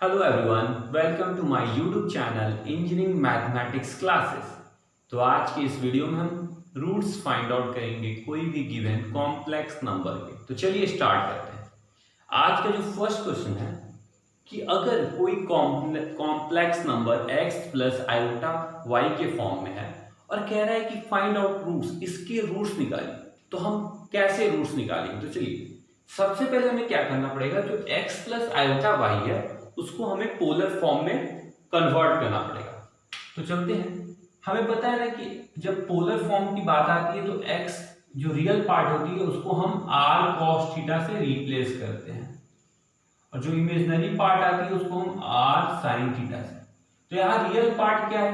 Hello everyone, welcome to my YouTube channel engineering mathematics classes. तो आज के इस वीडियो में हम रूट्स फाइंड आउट करेंगे कोई भी गिवन कॉम्प्लेक्स नंबर के। तो चलिए स्टार्ट करते हैं। आज का जो फर्स्ट क्वेश्चन है कि अगर कोई complex number x plus iota y के फॉर्म में है और कह रहा है कि फाइंड आउट रूट्स, इसके रूट्स निकालिए, तो हम कैसे रूट्स निकालेंगे? तो चलिए सबसे पहले हमें क्या करना पड़ेगा, जो x प्लस आयोटा वाई है उसको हमें पोलर फॉर्म में कन्वर्ट करना पड़ेगा। तो चलते हैं। हमें पता है ना कि जब पोलर फॉर्म की बात आती है तो x जो रियल पार्ट होती है उसको हम r cos थीटा से रिप्लेस करते हैं और जो इमेजिनरी पार्ट आती है उसको हम r sin थीटा से। तो यहाँ रियल पार्ट क्या है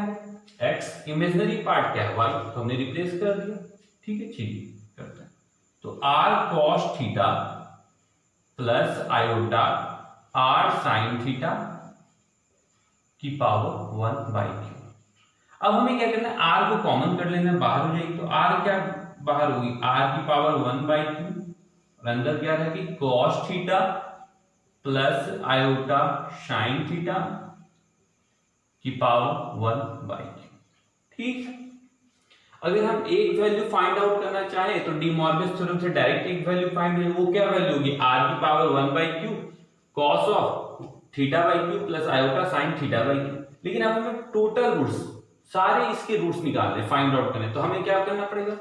x, इमेजिनरी पार्ट क्या है y, तो हमने रिप्लेस कर दिया। ठीक है, चलिए करते हैं। तो r cos theta plus iota r sin theta की पावर 1/q। अब हमें क्या करना है, r को कॉमन कर लेना है, बाहर हो जाएगी। तो r क्या बाहर होगी, r की पावर 1/q और अंदर क्या रहेगी cos theta plus iota sin theta की पावर 1/q। ठीक है, अगर हम एक वैल्यू फाइंड आउट करना चाहें तो डी मॉर्गन थ्योरम से डायरेक्ट एक वैल्यू फाइंड करें। वो क्या वैल्यू होगी, r की power 1/q cos of theta by Q plus iota sine theta by Q. लेकिन अब हमें टोटल रूट्स, सारे इसके रूट्स निकालने, फाइंड आउट करने, तो हमें क्या करना पड़ेगा,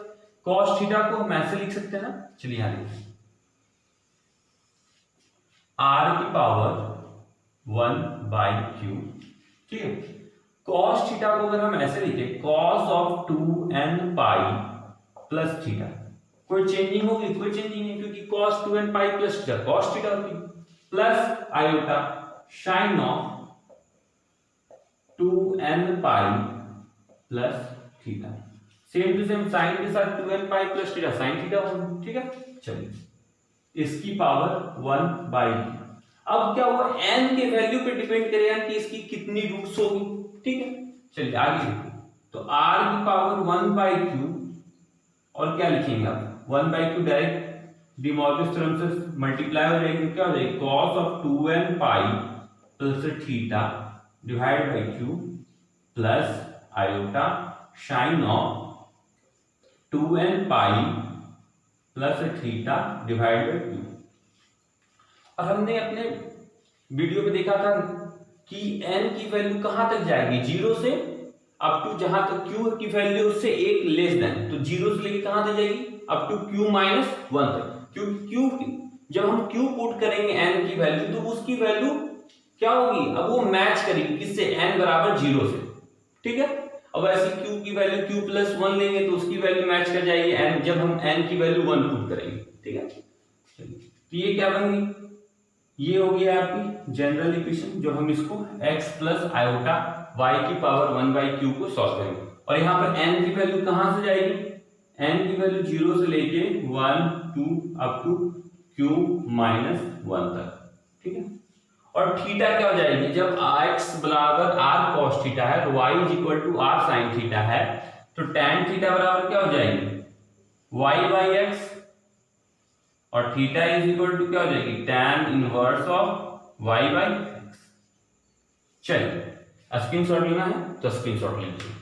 cos थीटा को हम ऐसे लिख सकते हैं ना। चलिए यहां लिखिए r की पावर 1/q। ठीक है, cos थीटा को अगर हम ऐसे लिखे cos of 2n pi plus theta, कोई चेंजिंग होगी? कोई चेंजिंग नहीं, क्योंकि cos 2n pi plus theta cos theta होगी, plus iota sine of 2n pi plus theta, same to same sine के साथ 2n pi plus theta sine theta होगी। ठीक है, चलिए इसकी पावर 1/q। अब क्या हुआ, n के वैल्यू पे डिपेंड करेगा कि इसकी कितनी रूट्स होगी। ठीक है, चलिए आगे देखिए। तो r की पावर 1/q और क्या लिखेंगे आप, 1/q direct De Morgan theorem से मल्टीप्लाई हो जाएगी, क्या हो जाएगी cos of 2n pi plus theta divide by q plus iota sine of 2n pi plus theta divide by q। और हमने अपने वीडियो में देखा था कि n की वैल्यू कहां तक जाएगी, जीरो से अप टू जहां तक q की वैल्यू उससे एक लेस देन, तो जीरो से लेके कहां तक जाएगी, अप टू q माइनस 1 तक। क्योंकि q जब हम q पुट करेंगे n की वैल्यू तो उसकी वैल्यू क्या होगी, अब वो मैच करेगी किससे, n बराबर 0 से। ठीक है, अब ऐसे q की वैल्यू q प्लस 1 लेंगे तो उसकी वैल्यू मैच कर जाएगी n, जब हम n की वैल्यू 1 पुट करेंगे। ठीक है, तो ये क्या बन गई, ये हो गया आपकी जनरल इक्वेशन, जो हम इसको x प्लस आयोटा y की पावर 1/q को सॉल्व करेंगे। और यहाँ पर n की वैल्यू कहां से जाएगी, n की वैल्यू 0 से लेके 1 2 अप टू q माइनस 1 तक। ठीक है, और थीटा क्या हो जाएगी, जब x बराबर r cos थीटा है तो y is equal to r sin theta है, तो tan थीटा बराबर क्या हो जाएगी y बाई x, और थीटा इज इक्वल टू क्या हो जाएगी tan inverse of y by x। चलिए स्क्रीनशॉट लेना है तो स्क्रीनशॉट लीजिए।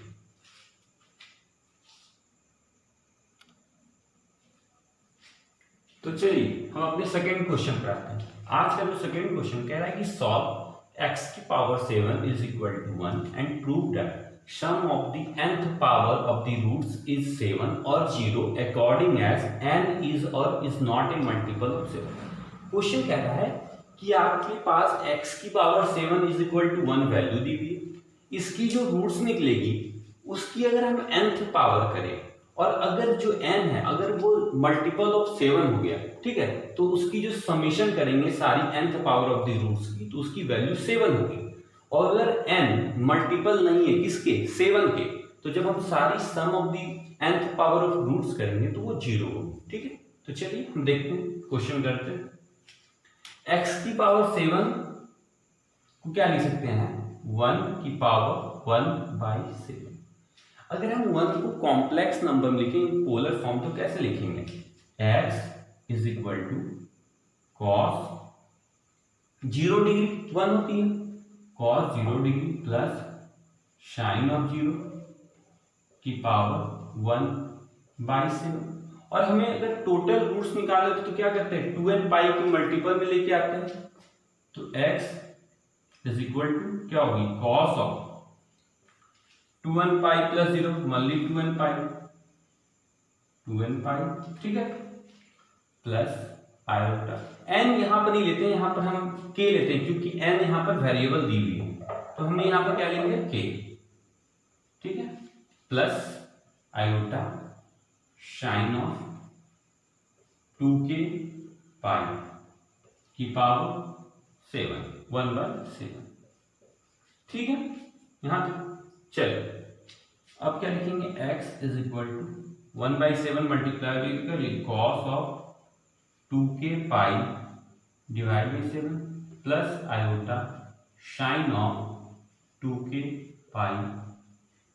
तो चलिए हम अपने सेकेंड क्वेश्चन पर आते हैं। आज का जो सेकेंड क्वेश्चन कह रहा है कि सॉल्व x की power 7 is equal to 1 and prove that some of the nth power of the roots is 7 और 0 अकॉर्डिंग एज n इज और is not a multiple of 7। Question कह रहा है कि आपके पास x की power 7 is equal to 1 value दी हुई है, इसकी जो रूट्स निकलेगी उसकी अगर हम nth पावर करें और अगर जो n है अगर वो मल्टीपल ऑफ 7 हो गया, ठीक है, तो उसकी जो समेशन करेंगे सारी nth power of the roots की, तो उसकी वैल्यू 7 होगी। और अगर n मल्टीपल नहीं है किसके, 7 के, तो जब हम सारी sum of the nth power of roots करेंगे तो वो 0 होगी। ठीक है, तो चलिए हम देखते हैं, क्वेश्चन करते हैं। x की पावर 7 को क्या लिख सकते हैं, 1 की पावर 1/7। अगर हम 1 को कॉम्प्लेक्स नंबर में लिखेंगे पोलर फॉर्म तो कैसे लिखेंगे, x is equal to cos 0 degree 1 होती है, cos 0 degree plus sine of 0 की पावर 1/7। और हमें अगर टोटल रूट्स निकाले तो क्या करते हैं, 2n पाई की मल्टीपल में लेके आते हैं। तो x इज इक्वल टू क्या होगी, cos of 2n pi plus 0 मल्ली 2n पाई, ठीक है, प्लस आयोटा। n यहां पर नहीं लेते हैं, यहां पर हम k लेते हैं क्योंकि n यहां पर वेरिएबल दी हुई है, तो हमने यहां पर क्या लेंगे, k, ठीक है, plus iota sine of 2k पाई की पावर 7 1/7, ठीक है। यहां तक चलो, अब क्या लिखेंगे, x is equal to 1/7 multiply करिए cos of 2k pi divide by 7 plus iota sine of 2k pi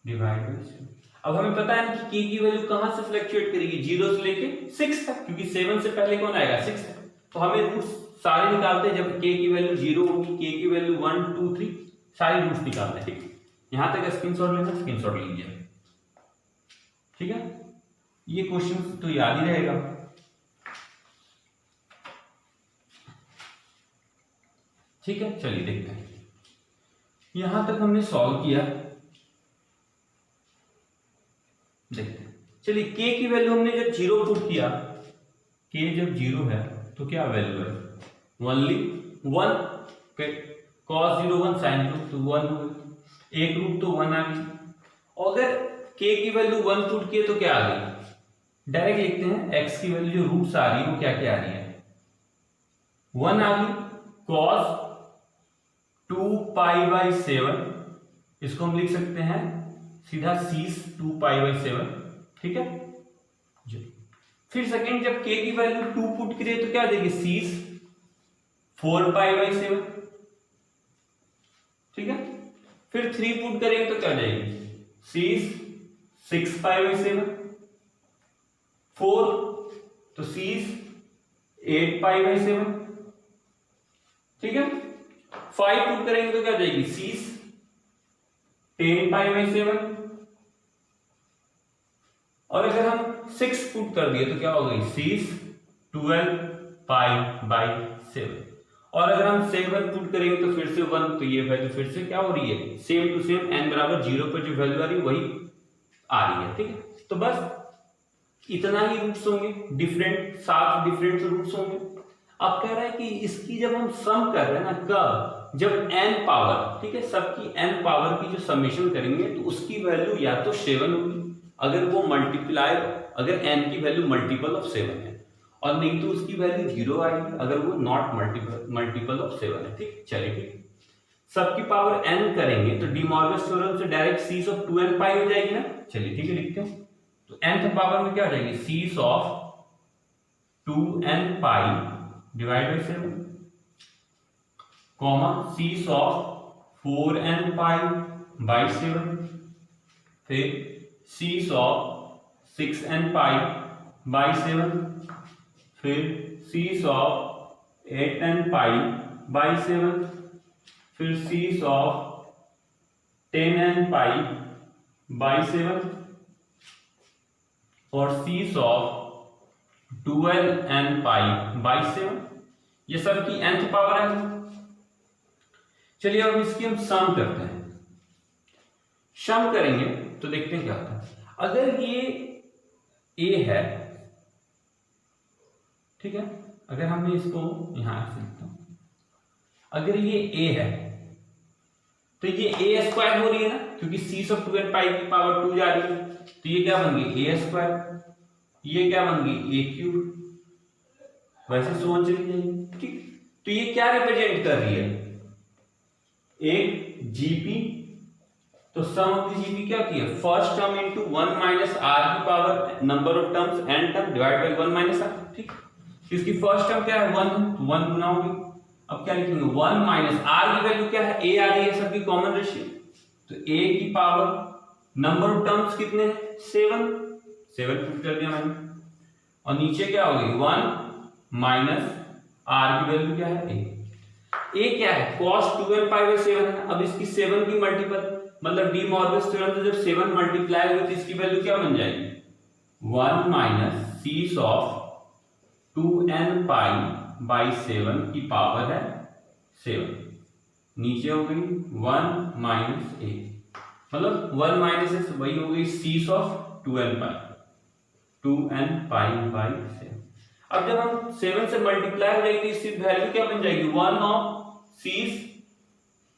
divide by 7। अब हमें पता है ना कि k की वैल्यू कहां से फ्लक्चुएट करेगी, 0 से लेके 6 तक, क्योंकि 7 से पहले कौन आएगा, 6 तक। तो हमें रूट्स सारे निकालते हैं, जब k की वैल्यू 0 होगी, k की वैल्यू 1 2 3 सारे रूट्स निकालते हैं, ठीक। यहां तक स्क्रीनशॉट लेना, स्क्रीनशॉट लीजिए, ठीक है। ये क्वेश्चन तो याद ही रहेगा। ठीक है, चलिए देखते हैं। यहां तक हमने सॉल्व किया, देखते हैं। चलिए k की वैल्यू हमने जब 0 पुट किया, k जब 0 है तो क्या वैल्यू है, ओनली 1, cos 0 1 sin 2 तो 1 हो गई, एक रूट तो 1 आ गई। अगर k की वैल्यू 1 पुट किए तो क्या आ गई, डायरेक्ट लिखते हैं, x की वैल्यू जो रूट्स आ रही है वो क्या क्या आ रही है, 1 आ गई, cos 2π/7, इसको हम लिख सकते हैं सीधा सीस 2π/7, ठीक है। फिर सेकंड जब k की वैल्यू 2 पुट करिए तो क्या देगी, सीस 4π/7, ठीक है। फिर 3 पुट करेंगे तो क्या जाएगी, सीस 6π/7, 4 तो सीस 8π/7, ठीक है। 5 पुट करेंगे तो क्या जाएगी, सीस 10π/7, और अगर हम 6 पुट कर दिए तो क्या हो गई, सीस 12π/7, और अगर हम 7 पुट करेंगे तो फिर से 1, तो ये वैल्यू फिर से क्या हो रही है, सेम टू सेम n बराबर 0 पर जो वैल्यू आ रही है वही आ रही है, ठीक है। तो बस इतना ही रूट्स होंगे, डिफरेंट 7 डिफरेंट रूट्स होंगे। अब कह रहा है कि इसकी जब हम सम कर रहे हैं ना, कब, जब n पावर, ठीक है, सबकी n पावर की जो समेशन करेंगे तो उसकी वैल्यू या तो 7 होगी, अगर वो मल्टीप्लाई, अगर n की वैल्यू मल्टीपल ऑफ 7 है, और नहीं तो उसकी वैल्यू 0 आएगी अगर वो नॉट मल्टीपल ऑफ 7 है, ठीक। चलिए ठीक, सबकी पावर n करेंगे तो डी मॉर्गन थ्योरम से डायरेक्ट सीस ऑफ 2n पाई हो जाएगी ना। चलिए ठीक है, लिखते हैं। तो nth पावर में क्या हो जाएगी, cis of 2n pi divide by 7, comma cis of 4n pi by 7, फिर सीस ऑफ 6n पाई बाई 7, फिर सीस ऑफ 8n पाई बाई 7, फिर सीस ऑफ 10n पाई बाई 7, और सीस ऑफ 12n पाई बाई 7। ये सब की nth पावर है। चलिए अब इसकी हम सम करते हैं। सम करेंगे तो देखते हैं क्या होता है। अगर ये a है, ठीक है, अगर हमने इसको यहां से लिखता हूं, अगर ये a है तो ये a स्क्वायर हो रही है ना, क्योंकि सीस ऑफ 2n पाई की पावर 2 जा रही है, तो ये क्या बन गई a स्क्वायर, ये क्या बन गई a क्यूब, वैसे सोच लीजिए, ठीक। तो ये क्या रिप्रेजेंट कर रही है, एक जीपी, तो सम ऑफ द जीपी क्या होती है, first term into 1 minus r की power number of terms n term divide by 1 minus r, ठीक। इसकी फर्स्ट टर्म क्या है 1, तो 1 गुना होगी। अब क्या लिखेंगे, 1 माइनस आर की वैल्यू क्या है, a आ रही है, सबकी कॉमन रेशियो, तो a की पावर नंबर ऑफ टर्म्स कितने हैं, 7 पुट कर दिया मैंने, और नीचे क्या होगी 1 माइनस आर की वैल्यू क्या है a। ए क्या है, cos 2n पाई बाई 7 है। अब इसकी 7 की मल्टीपल मतलब डी मॉर्गन थ्योरम से जब 7 मल्टीप्लाई होगी तो इसकी वैल्यू क्या बन जाएगी, 1 minus cis of 2n pi by 7 की पावर है 7, नीचे हो गई 1 माइनस ए, मतलब 1 माइनस ए वही हो गई सीस ऑफ 2n पाई बाई 7। अब जब हम 7 से मल्टीप्लाई हो जाएगी इसकी वैल्यू क्या बन जाएगी, 1 ऑफ सीस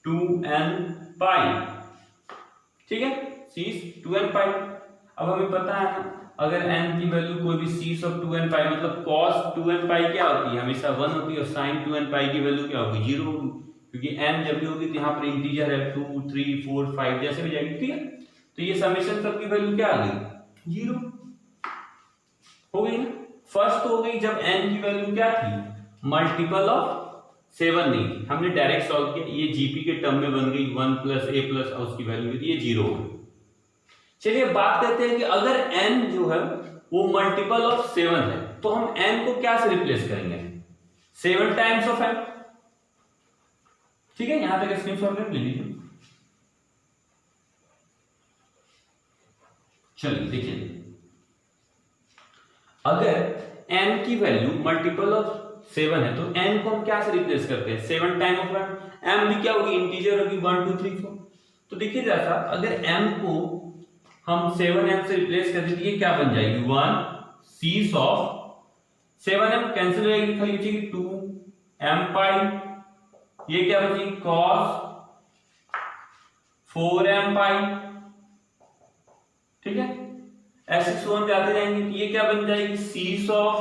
2n पाई, ठीक है, सीस 2n पाई। अब हमें पता है अगर n की वैल्यू कोई भी सीस ऑफ 2n पाई मतलब cos 2n पाई क्या होती है, हमेशा 1 होती है, और sin 2n पाई की वैल्यू क्या होगी, 0 होगी, क्योंकि n जब भी होगी तो यहाँ पर इंटीजर है 2 3 4 5 जैसे भी जाएगी, ठीक है। तो ये समेशन सब की वैल्यू क्या आ गई, 0 हो गई ना। फर्स्ट हो गई जब n की वैल्यू क्या थी, मल्टीपल ऑफ 7 नहीं थी, हमने डायरेक्ट सॉल्व किया, ये जीपी के टर्म में बन गई 1 प्लस ए प्लस और उसकी वैल्यू ये 0 हो गई। चलिए बात करते हैं कि अगर n जो है वो मल्टीपल ऑफ 7 है तो हम n को क्या से रिप्लेस करेंगे, 7 टाइम्स ऑफ n, ठीक है। यहां तक स्क्रीनशॉट ले लीजिए। चलिए देखिए, अगर n की वैल्यू मल्टीपल ऑफ 7 है तो n को हम क्या से रिप्लेस करते हैं, 7 टाइम ऑफ n, m भी क्या होगी, इंटीजर होगी 1 2 3 4। तो देखिए जैसा अगर m को हम 7m से रिप्लेस कर दें ये क्या बन जाएगी, 1 सीस ऑफ 7m कैंसिल हो जाएगी, खाली बचेगी 2m पाई, ये क्या बचेगी cos 4m पाई, ठीक है। ऐसे सोन जाते जाएंगे तो ये क्या बन जाएगी, सीस ऑफ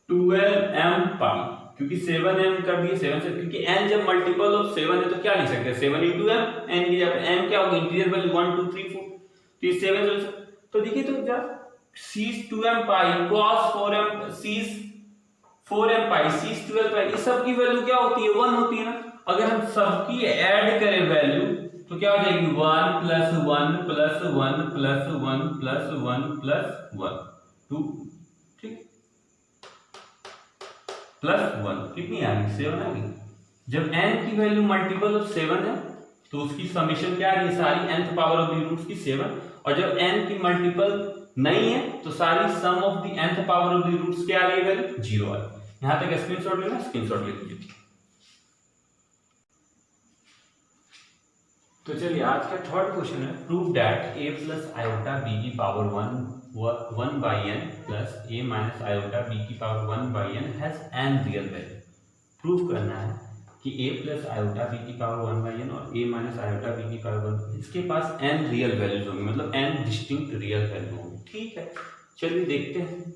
12m पाई, क्योंकि 7m कर दिए 7 से, क्योंकि n जब मल्टीपल ऑफ 7 है तो क्या लिख सकते हैं 7 into m, n की जगह m क्या होगी, इंटीजर वैल्यू 1 2 3 4, तो ये 7 तो देखिए तो क्या सीस 2m पाई cos 4m सीस 4m पाई सीस 12 पाई, इस सब की वैल्यू क्या होती है, 1 होती है ना। अगर हम सबकी ऐड करें वैल्यू तो क्या हो जाएगी, 1 plus 1 plus 1 plus 1 plus 1 plus 1 2, ठीक, प्लस 1 कितनी आ गई, 7 आ गई। जब n की वैल्यू मल्टीपल ऑफ 7 है तो उसकी समेशन क्या आ रही है, सारी nth power of the roots की 7, और जब n की मल्टीपल नहीं है तो सारी sum of the nth power of the roots क्या आ रही है, वैल्यू 0 आ रही है। यहां तक स्क्रीनशॉट लेना, स्क्रीनशॉट ले लीजिए। तो चलिए आज का थर्ड क्वेश्चन है, prove that a plus iota b की power 1 by n plus a minus iota b की power 1 by n has n real value. Prove करना है कि a प्लस आयोटा b की पावर 1 बाई n और a minus iota b की power 1, इसके पास n real values होंगी, मतलब n डिस्टिंक्ट रियल वैल्यू होंगी, ठीक है। चलिए देखते हैं।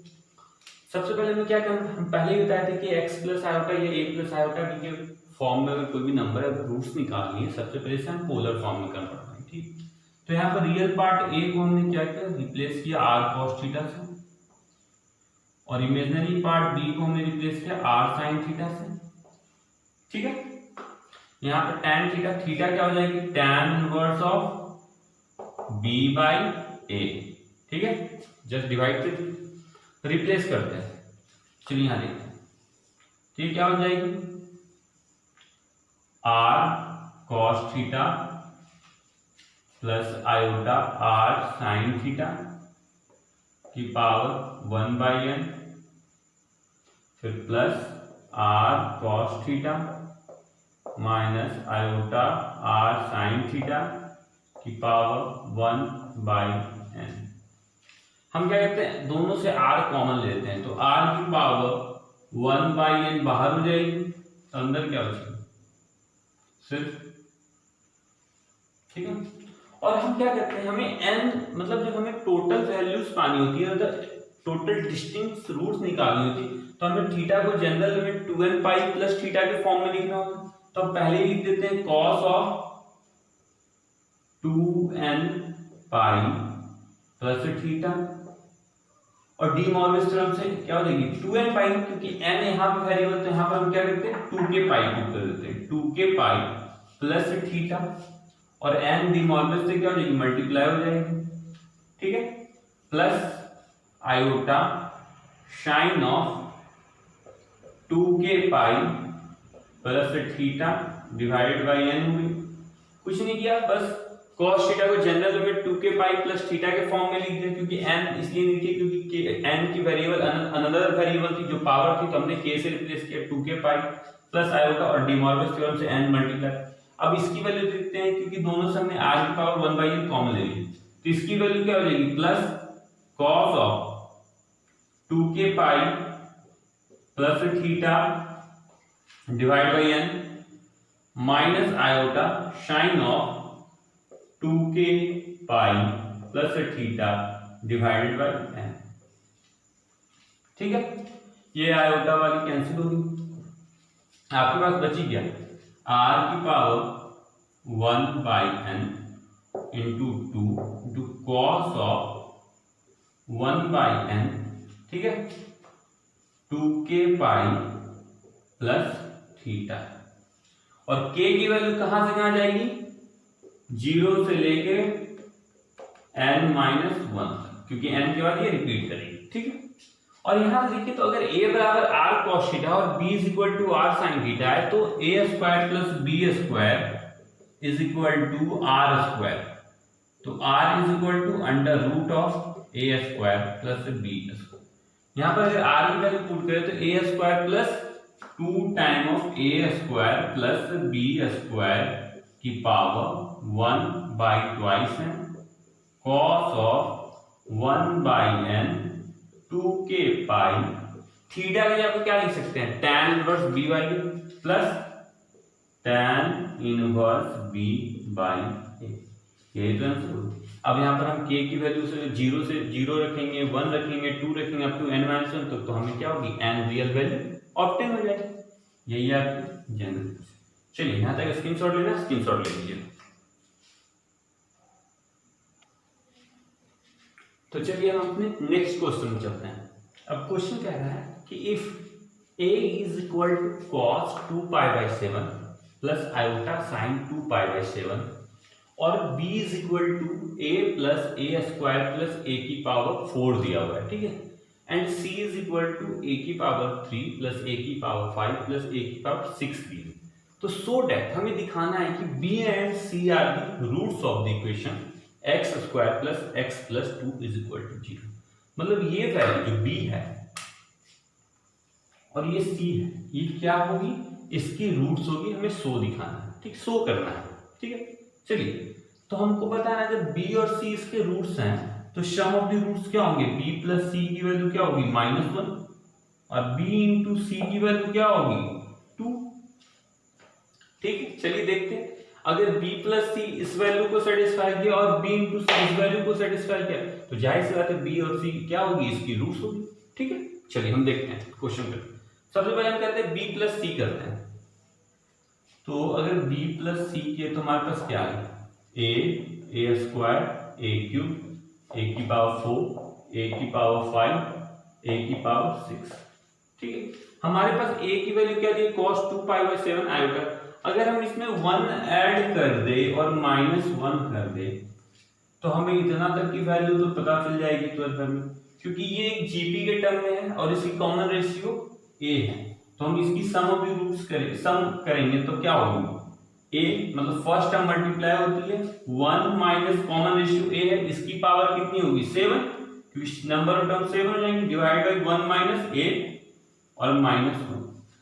सबसे पहले मैं क्या करूँ, हम पहले ही बताए थे कि x प्लस आयोटा या a प्लस आयोटा b के फॉर्म में अगर कोई भी नंबर है रूट्स निकालनी है, सबसे पहले से हम पोलर फॉर्म में करना पड़ता है, ठीक। तो यहाँ पर रियल पार्ट a को हमने क्या किया, रिप्लेस किया r cos थीटा से, और इमेजिनरी पार्ट b को हमने रिप्लेस किया r sin थीटा से, ठीक है। यहाँ पर tan थीटा, थीटा क्या हो जाएगी, tan inverse of b by a, ठीक है। जस्ट डिवाइड कर रिप्लेस करते हैं। चलिए यहाँ देखते हैं, ठीक, क्या हो जाएगी, r cos theta plus iota r sin theta की पावर 1 बाई n, फिर plus r cos theta minus iota r sin theta की पावर 1 बाई n। हम क्या करते हैं, दोनों से r कॉमन लेते हैं, तो r की पावर 1 बाई n बाहर हो जाएगी, तो अंदर क्या बचेगा सिर्फ, ठीक है। और हम क्या करते हैं, हमें n मतलब जब हमें टोटल वैल्यूज पानी होती है, टोटल डिस्टिंक्ट रूट्स निकालनी होती है, तो हमें थीटा को जनरल में 2n पाई प्लस थीटा के फॉर्म में लिखना होता है। तो हम पहले लिख देते हैं cos of 2n pi plus theta, और डी मॉर्गन थ्योरम से क्या हो जाएगी 2n पाई, क्योंकि n यहाँ पे वेरिएबल, तो यहाँ पर हम क्या करते हैं 2k पाई पुट कर देते हैं, 2k पाई प्लस थीटा, और n डी मॉर्गन से क्या हो जाएगी मल्टीप्लाई हो जाएगी, ठीक है, plus iota sine of 2k pi plus theta divided by n हो गई। कुछ नहीं किया, बस cos थीटा को जनरल में 2k पाई प्लस थीटा के फॉर्म में लिख दिया, क्योंकि n इसलिए लिखे क्योंकि n की वेरिएबल अनदर वेरिएबल की जो पावर थी तो हमने k से रिप्लेस किया 2k पाई प्लस आयोटा और डिमॉर्गन्स थ्योरम से n मल्टीप्लाई। अब इसकी वैल्यू देखते हैं, क्योंकि दोनों से हमने r की पावर 1/n कॉमन ले ली, तो इसकी वैल्यू क्या हो जाएगी plus cos of 2k pi plus theta divide by n minus iota sine of 2k pi plus theta divided by n। ठीक है, ये आयोटा वाली कैंसिल होगी, आपके पास बची क्या r की power 1/n into 2 into cos of 1/n, ठीक है, 2k पाई प्लस थीटा। और k की वैल्यू कहां से कहां जाएगी, 0 से लेके n माइनस 1, क्योंकि n के बाद ये रिपीट करेगी। ठीक है, और यहां देखिए तो अगर a बराबर r cos थीटा और b is equal to r sin theta है, तो a square plus b square is equal to r square, तो r is equal to under root of a square plus b square. यहां पर अगर r की value put करें तो a square plus 2 time of a square plus b square की power 1/2 है cos of 1/n 2k pi theta के लिए आपको क्या लिख सकते हैं, tan inverse b by a plus tan inverse b by a। ये तो आंसर होगा। अब यहाँ पर हम k की वैल्यू से 0 रखेंगे, 1 रखेंगे, 2 रखेंगे अप टू n माइनस 1, तो हमें क्या होगी n रियल वैल्यू ऑब्टेन हो जाएगी। यही आपकी जनरल। चलिए यहाँ तक स्क्रीनशॉट लेना, स्क्रीनशॉट ले लीजिए। तो चलिए हम अपने नेक्स्ट क्वेश्चन में चलते हैं। अब क्वेश्चन कह रहा है कि if a is equal to cos 2π/7 plus iota sin 2π/7 और b is equal to a plus a square plus a की पावर 4 दिया हुआ है, ठीक है, and c is equal to a की पावर 3 प्लस a की पावर 5 प्लस a की पावर 6 दी है। तो सो डेट हमें दिखाना है कि b and c are the roots of the equation x square plus x plus 2 is equal to 0। मतलब ये वैल्यू जो b है और ये c है, ये क्या होगी, इसकी रूट्स होगी, हमें सो दिखाना है, ठीक, सो करना है। ठीक है, चलिए तो हमको बताना है जब b और c इसके रूट्स हैं तो सम ऑफ द रूट्स क्या होंगे, b प्लस c की वैल्यू क्या होगी -1 और b इंटू c की वैल्यू क्या होगी 2। ठीक है, चलिए देखते हैं अगर b प्लस c इस वैल्यू को सेटिस्फाई किया और b इंटू c इस वैल्यू को सेटिस्फाई किया तो जाहिर सी बात है b और c क्या होगी, इसकी रूट्स होगी। ठीक है, चलिए हम देखते हैं क्वेश्चन पे। सबसे पहले हम कहते हैं b प्लस c करते हैं। तो अगर b प्लस c किए तो हमारे पास क्या है, a square a cube a की पावर 4 a की पावर 5 a की पावर 6। ठीक है, हमारे पास a की वैल्यू क्या दी, cos 2π/7 आयोटा। अगर हम इसमें 1 ऐड कर दे और -1 कर दे तो हमें इतना तक की वैल्यू तो पता चल जाएगी तुरंत में, क्योंकि ये एक जीपी के टर्म में है और इसकी कॉमन रेशियो a है। तो हम इसकी सम ऑफ द रूट्स करेंगे तो क्या होगी, a मतलब फर्स्ट टर्म मल्टीप्लाई होती है 1 माइनस कॉमन रेशियो a है, इसकी पावर कितनी होगी 7, क्योंकि नंबर ऑफ टर्म 7 हो जाएंगे, डिवाइड बाय 1 माइनस a और -1।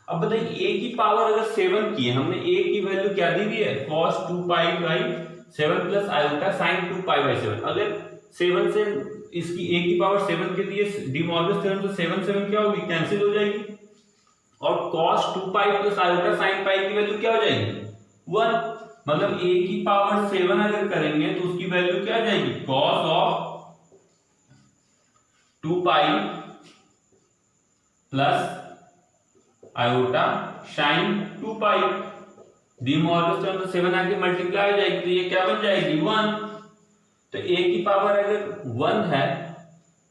अब बताइए a की पावर अगर 7 की है, हमने a की वैल्यू क्या दी हुई है, cos 2π/7 प्लस आयोटा sin 2π/7। अगर 7 से इसकी a की पावर 7 के दिए डिमॉर्गन्स थ्योरम से 7 क्या होगी, कैंसिल हो जाएगी, और cos 2π प्लस आयोटा sin π की वैल्यू क्या हो जाएगी 1। मतलब a की पावर 7 अगर करेंगे तो उसकी वैल्यू क्या आ जाएगी, cos of 2π plus iota sin 2π। De Morgan's theorem से 7 आके मल्टीप्लाई हो जाएगी तो ये क्या बन जाएगी 1। तो a की पावर अगर 1 है,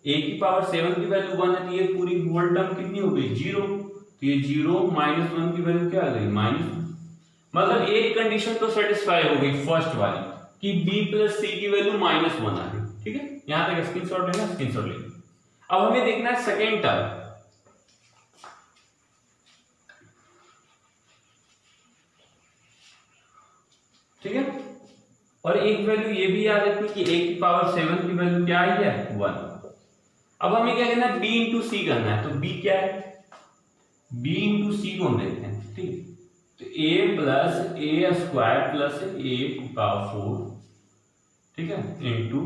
a की पावर 7 की वैल्यू 1 है, तो ये पूरी होल टर्म कितनी हो गई 0। तो ये 0 -1 की वैल्यू क्या आ गई -1। मतलब एक कंडीशन तो सेटिस्फाई हो गई फर्स्ट वाली कि b प्लस c की वैल्यू -1 आ गई। ठीक है, यहां तक स्क्रीनशॉट लेना, स्क्रीनशॉट लेना। अब हमें देखना है सेकेंड टर्म। ठीक है। और एक वैल्यू ये भी याद रखनी कि a की पावर 7 की वैल्यू क्या आई है 1। अब हमें क्या करना है b इंटू सी करना है, तो b क्या है b इंटू सी को हम देखते हैं, ठीक। तो a plus a square plus a की पावर 4, ठीक है, into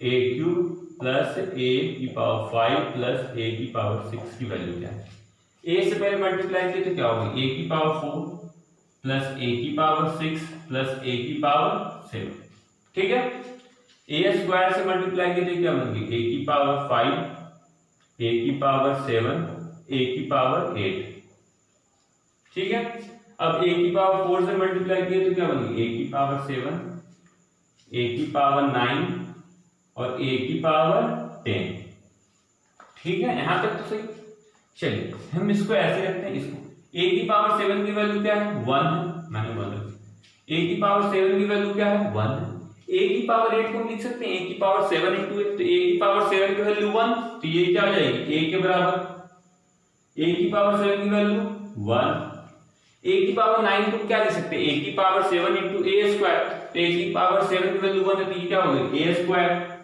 a cube plus a की पावर 5 प्लस ए की पावर 6 की वैल्यू क्या है। a से पहले मल्टीप्लाई किया तो क्या होगी a की पावर 4 प्लस ए की पावर 6 प्लस ए की पावर 7, ठीक है। ए स्क्वायर से मल्टीप्लाई किया तो क्या बन गई a की पावर 5 a की पावर 7 a की पावर 8, ठीक है। अब a की पावर 4 से मल्टीप्लाई किया तो क्या बन गई a की पावर 7 a की पावर 9 और a की पावर 10, ठीक है। यहां तक तो सही। चलिए हम इसको ऐसे रखते हैं, इसको a की पावर 7 की वैल्यू क्या है 1 है, मैंने 1 रखी। a की पावर 7 की वैल्यू क्या है 1 है। a की पावर 8 को हम लिख सकते हैं a की पावर 7 इंटू 8, तो a की पावर 7 की वैल्यू 1, तो ये क्या हो जाएगी a के बराबर। a की पावर 7 की वैल्यू 1। a की पावर 9 को क्या लिख सकते हैं a की पावर 7 इंटू ए स्क्वायर, तो a की पावर 7 की वैल्यू 1 है, तो ये क्या हो गई a स्क्वायर।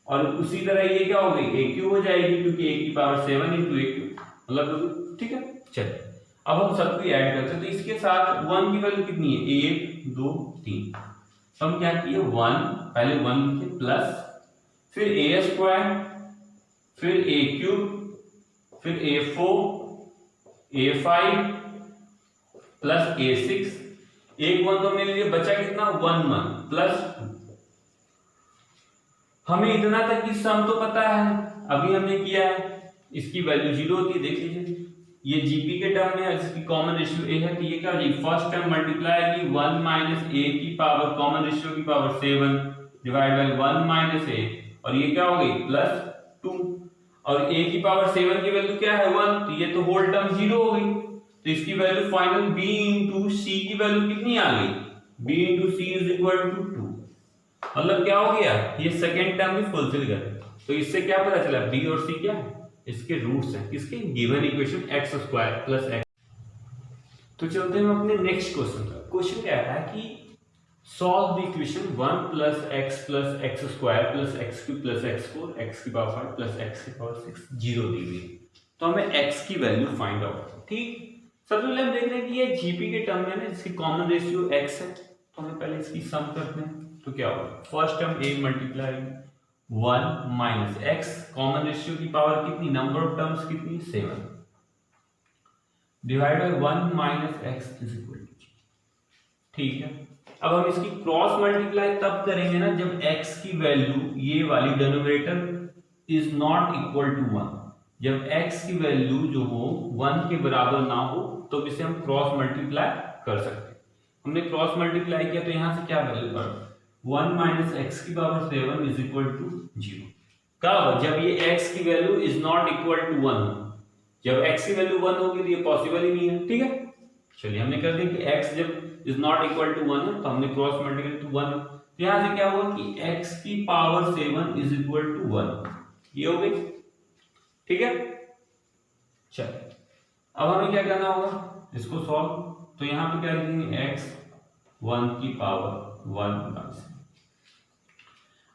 और उसी तरह ये क्या हो गई a क्यूब हो जाएगी, क्योंकि a की पावर 7 इंटू a क्यूब मतलब, ठीक है। चलिए अब हम सबको ऐड करते हैं, तो इसके साथ 1 की वैल्यू कितनी है 1 2 3, तो हम क्या किए 1 पहले 1 लिखे प्लस फिर a स्क्वायर फिर a क्यूब फिर a4 a5 प्लस a6, एक 1 तो मिल गया, बचा कितना 1 1 प्लस 2। हमें इतना तक की सम तो पता है, अभी हमने किया है, इसकी वैल्यू 0 होती है, देख लीजिए ये जीपी के टर्म में इसकी कॉमन रेशियो a है, तो ये क्या हो जाएगी फर्स्ट टर्म मल्टीप्लाई की 1 माइनस a की पावर कॉमन रेशियो की power 7 divide by 1 minus a, और ये क्या हो गई प्लस 2, और a की पावर 7 की वैल्यू क्या है 1, तो ये तो होल टर्म 0 हो गई, तो इसकी value final b into c की वैल्यू कितनी आ गई b into c is equal to 2। मतलब क्या हो गया ये सेकेंड टर्म भी फुलफिल कर, तो इससे क्या पता चला b और c क्या है इसके रूट्स हैं किसके given equation x square plus x। तो चलते हैं अपने नेक्स्ट क्वेश्चन पर। क्वेश्चन क्या है कि solve the equation 1 plus x square plus x cube plus x4 x की पावर 5 प्लस x की पावर 6 0 दी हुई, तो हमें x की वैल्यू फाइंड आउट, ठीक। सबसे पहले हम देख रहे हैं कि ये जीपी के टर्म में ना इसकी कॉमन रेशियो x है, तो हमें पहले इसकी सम करते हैं, तो क्या होगा first term a multiply 1 minus x common ratio की पावर कितनी नंबर ऑफ टर्म्स कितनी 7 divide by 1 minus x is equal to, ठीक है। अब हम इसकी क्रॉस मल्टीप्लाई तब करेंगे ना जब x की वैल्यू ये वाली denominator is not equal to 1, जब x की वैल्यू जो हो 1 के बराबर ना हो तो इसे हम क्रॉस मल्टीप्लाई कर सकते हैं। हमने क्रॉस मल्टीप्लाई किया तो यहां से क्या वैल्यू पड़ा 1 माइनस एक्स की पावर 7 इज इक्वल टू 0। कब जब ये x की value is not equal to 1, जब x की वैल्यू 1 होगी तो ये पॉसिबल ही नहीं है, ठीक है। चलिए हमने कर दिया कि x जब इज नॉट इक्वल टू 1 है तो हमने क्रॉस मल्टीप्लाई टू 1, तो यहां से क्या हुआ कि x की पावर 7 इज इक्वल टू 1, ये हो गई, ठीक है। चलिए अब हमें क्या करना होगा इसको सॉल्व, तो यहां पे क्या लिखेंगे x 1 की पावर 1,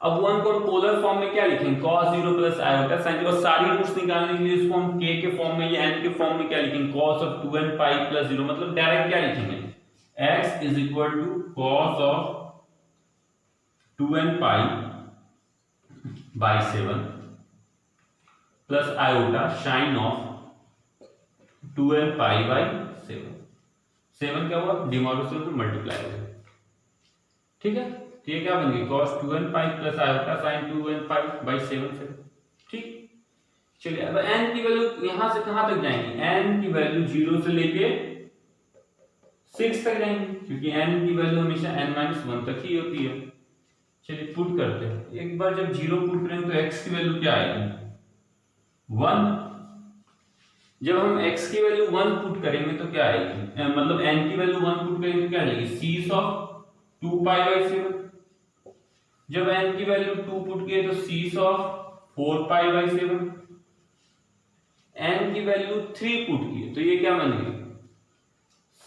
अब 1 को पोलर फॉर्म में क्या लिखेंगे cos 0 प्लस आयोटा sin, और सारी रूट्स निकालने के लिए इसको हम k के फॉर्म में या n के फॉर्म में क्या लिखेंगे cos of 2n pi plus 0, मतलब डायरेक्ट क्या लिखेंगे x is equal to cos of 2n pi by 7 plus iota sin of 2n pi by 7 क्या हुआ डिमॉर्गन से मल्टीप्लाई हो गया, ठीक है। तो ये क्या बन गई cos 2n pi plus iota sin 2n pi by 7 से, ठीक। चलिए अब n की वैल्यू यहां से कहां तक जाएंगे, n की वैल्यू 0 से लेके 6 तक जाएंगे, क्योंकि n की वैल्यू हमेशा n-1 तक ही होती है। चलिए पुट करते हैं, एक बार जब 0 पुट करेंगे तो x की वैल्यू क्या आएगी 1, जब हम x की वैल्यू 1 पुट करेंगे तो क्या आएगी, मतलब n की वैल्यू 1 पुट करेंगे तो क्या आ जाएगी सीस ऑफ 2 पाई बाई 7, जब n की वैल्यू 2 पुट किए तो सीस ऑफ 4 पाई बाई 7, n की वैल्यू 3 पुट किए तो ये क्या बन गई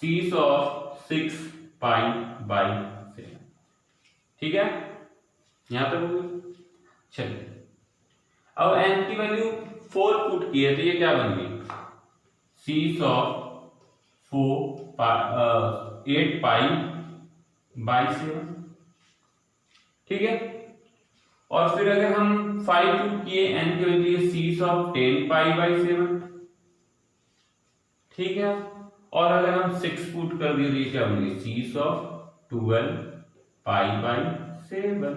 सीस ऑफ 6 पाई बाई 7। ठीक है, यहां तक हो गई। चलिए अब n की वैल्यू 4 पुट की है तो ये क्या बन गई, सीस ऑफ 8 पाई बाई 7। ठीक है, और फिर अगर हम 5 पुट किए n की value cis of 10 pi by 7। ठीक है, और अगर हम 6 पुट कर दिए तो ये क्या बन गई, सीस ऑफ 12 पाई बाई 7।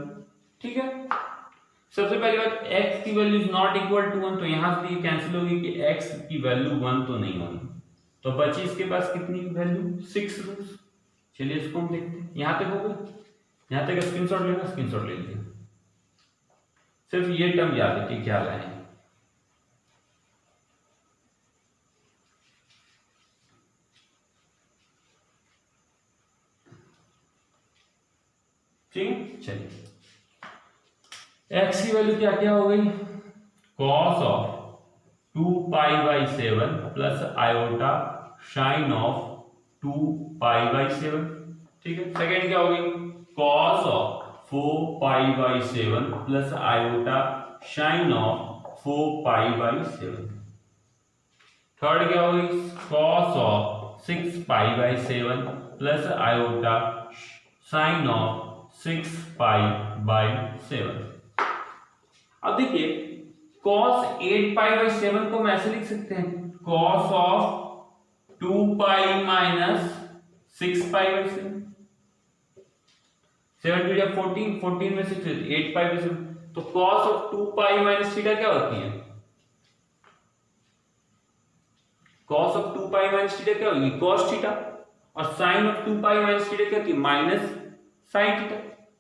ठीक है, सबसे पहली बात x की value is not equal to 1, तो यहां से ये कैंसिल होगी कि x की वैल्यू 1 तो नहीं होगी, तो बची इसके पास कितनी वैल्यू, 6 रूट्स। चलिए इसको हम देखते हैं, यहां तक हो गया, यहां तक स्क्रीनशॉट लेना, स्क्रीनशॉट ले लिया। सिर्फ ये टर्म याद है कि क्या लाए, ठीक है। चलिए x की वैल्यू क्या क्या हो गई, cos of 2 pi by 7 plus iota sine of 2 pi by 7। ठीक है, सेकेंड क्या हो गई, cos of 4 pi by 7 plus iota sine of 4 pi by 7। Third क्या हो गई, cos of 6 pi by 7 plus iota sine of 6 pi by 7। अब देखिए cos 8 पाई बाई 7 को हम ऐसे लिख सकते हैं, cos of 2 pi minus 6 pi by 7। 7 two 14, 14 में 6 8 पाई बाई 7, तो cos of 2 pi minus theta क्या होती है, cos of 2 pi minus theta क्या होगी, cos थीटा, और sin of 2 pi minus theta क्या होती है, माइनस sin थीटा।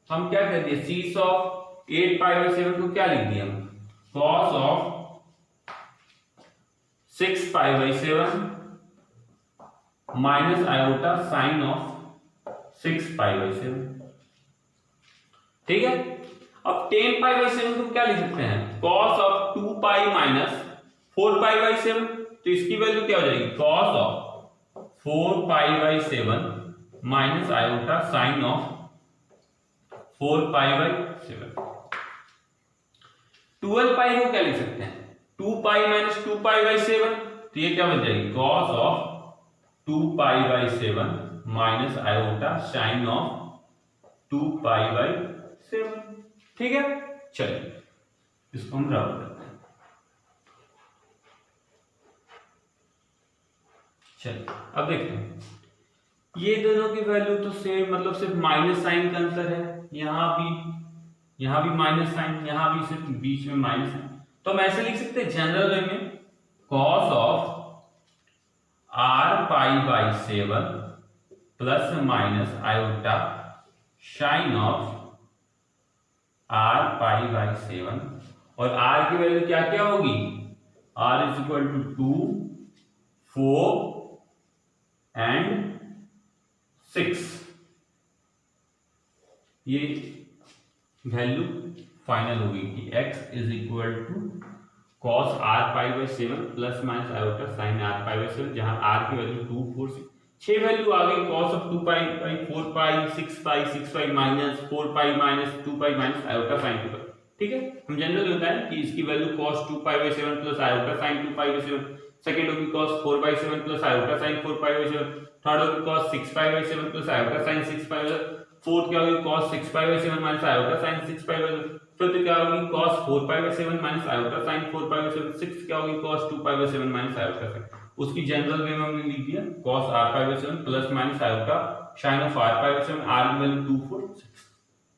हम क्या कर दिए, सीस ऑफ 8 पाई बाई 7 को क्या लिख दिया, cos of 6 pi by 7 minus iota sine of 6 pi by 7। ठीक है, अब 10 पाई बाई 7 को क्या लिख सकते हैं, cos of 2 pi minus 4 pi by 7, तो इसकी वैल्यू क्या हो जाएगी, cos of 4 pi by 7 minus iota sine of 4 pi by 7। 12 पाई को क्या लिख सकते हैं, 2 पाई माइनस 2 पाई बाई 7, तो ये क्या बन जाएगी, cos of 2 pi by 7 minus iota sine of 2 pi by 7। ठीक है, चलिए इसको हम रब करते हैं। चलिए अब देखते हैं, ये दोनों की वैल्यू तो सेम, मतलब सिर्फ माइनस साइन का अंतर है, यहां भी माइनस साइन, यहां भी सिर्फ बीच में माइनस साइन, तो हम ऐसे लिख सकते हैं जनरल वे में, cos of r pi by 7 plus minus iota sine of r pi by 7, और r की वैल्यू क्या क्या होगी, r is equal to 2 4 and 6। ये वैल्यू फाइनल होगी कि x is equal to cos r pi by 7 plus minus iota sine r pi by 7, जहां r की वैल्यू 2 4 6, 6 वैल्यू आ गई, cos of 2 pi by 4 pi 6 pi minus 4 pi minus 2 pi minus iota sign 2 पाई। ठीक है, हम general होता है कि इसकी value cos 2 pi by 7 plus iota sign 2 pi by 7, second होगी cos 4 by 7 plus iota sign 4 pi by 7, third होगी cos 6 pi by 7 plus iota sign 6 pi by 7, fourth क्या होगी cos 6 pi by 7 minus iota sign 6 pi by 7, fifth क्या होगी cos 4 pi by 7 minus iota sign 4 pi by 7, sixth क्या होगी cos 2 pi by 7 minus iota sign, उसकी general way में हमने लिख दिया cos r pi by 7 plus minus iota sine of r pi by 7, r की वैल्यू 2 4 6।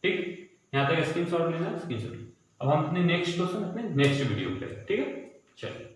ठीक, यहां तक स्क्रीनशॉट लेना है, स्क्रीनशॉट। अब हम अपने नेक्स्ट क्वेश्चन अपने नेक्स्ट वीडियो पे, ठीक है, चलिए।